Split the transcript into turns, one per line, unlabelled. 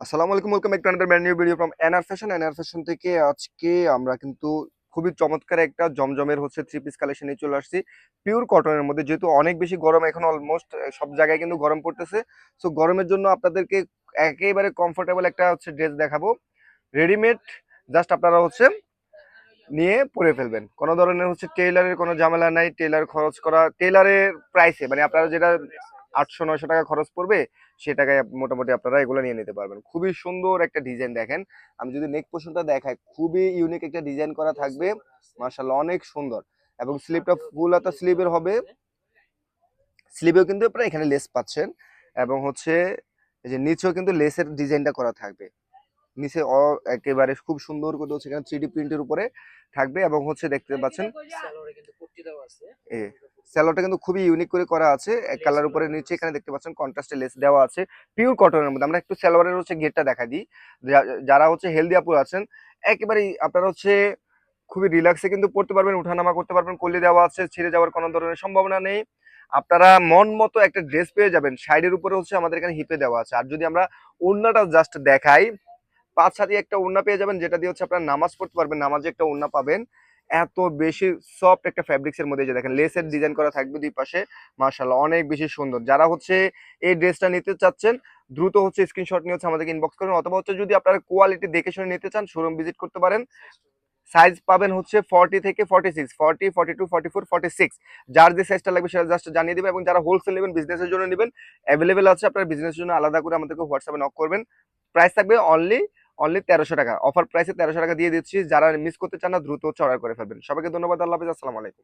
আসসালামু আলাইকুম, welcome back to another brand new video from NR fashion. NR fashion থেকে আজকে আমরা কিন্তু খুবই চমৎকার একটা জমজমের থ্রি পিস কালেকশন নিয়ে চলে আসছি পিওর কটনের মধ্যে। যেহেতু অনেক বেশি গরম এখন, অলমোস্ট সব জায়গায় কিন্তু গরম পড়তেছে। সো গরমের জন্য আপনাদেরকে একেবারে কমফোর্টেবল একটা ড্রেস দেখাবো, রেডিমেড। জাস্ট আপনারা নিয়ে পরে ফেলবেন, কোনো ধরনের টেইলারের কোনো ঝামেলা নাই। টেইলার খরচ করা, টেইলারের প্রাইসে মানে আপনারা যেটা 800-900 টাকা খরচ পড়বে সে টাকায় মোটামুটি আপনারা এগুলো নিয়ে নিতে পারবেন। খুবই সুন্দর একটা ডিজাইন দেখেন। আমি যদি নেক পোর্শনটা দেখাই, খুবই ইউনিক একটা ডিজাইন করা থাকবে, মাশাআল্লাহ অনেক সুন্দর। এবং স্লিভটা ফুল হাতা স্লিভের হবে, স্লিভেও কিন্তু আপনারা এখানে লেস পাচ্ছেন। এবং এই যে নিচেও কিন্তু লেসের ডিজাইনটা করা থাকবে। নিচে একেবারে খুব সুন্দর করে এখানে 3D প্রিন্টের উপরে থাকবে। এবং দেখতে পাচ্ছেন এ স্যালোটা কিন্তু খুবই ইউনিক করে করা আছে, এক কালার উপরে নিচে এখানে দেখতে পাচ্ছেন কন্ট্রাস্টে লেস দেওয়া আছে পিওর কটনের মধ্যে। আমরা একটু সালোয়ারের গেটটা দেখা দিই। যারা হেলদি আপু আছেন, একেবারেই আপনারা খুবই রিল্যাক্সে কিন্তু পড়তে পারবেন, উঠানামা করতে পারবেন। কলি দেওয়া আছে, ছিঁড়ে যাওয়ার কোনো ধরনের সম্ভাবনা নেই। আপনারা মন মতো একটা ড্রেস পেয়ে যাবেন। সাইডের উপরে আমাদের এখানে হিপে দেওয়া আছে। আর যদি আমরা ওড়নাটা জাস্ট দেখাই, 5 হাতি একটা ওড়না পেয়ে যাবেন, যেটা দিয়ে আপনারা নামাজ পড়তে পারবেন। নামাজে একটা ওড়না পাবেন, এত বেশি সফট একটা ফ্যাব্রিক্স এর মধ্যে। যে দেখেন লেসের ডিজাইন করা থাকবে দুই পাশে, মাশাআল্লাহ অনেক বেশি সুন্দর। যারা এই ড্রেসটা নিতে চাচ্ছেন, দ্রুত স্ক্রিনশট নিয়ে আমাদেরকে ইনবক্স করুন, অথবা যদি আপনারা কোয়ালিটি দেখে শুনে নিতে চান, শোরুম ভিজিট করতে পারেন। সাইজ পাবেন 40 থেকে 46, 40, 42, 44, 46। যার যে সাইজটা লাগবে সেটা জাস্ট জানিয়ে দিবেন। এবং যারা হোলসেল নেবেন, বিজনেসের জন্য নেবেন, অ্যাভেলেবেল আছে। আপনার বিজনেসের জন্য আলাদা করে আমাদেরকে হোয়াটসঅ্যাপে নক করবেন। প্রাইস থাকবে অনলি অনলি 1300 টাকা। অফার প্রাইসে 1300 টাকা দিয়ে দিচ্ছি। যারা মিস করতে চান না, দ্রুত অর্ডার করে ফেলবেন। সবাইকে ধন্যবাদ। আল্লাহ হাফেজ, আসসালামু আলাইকুম।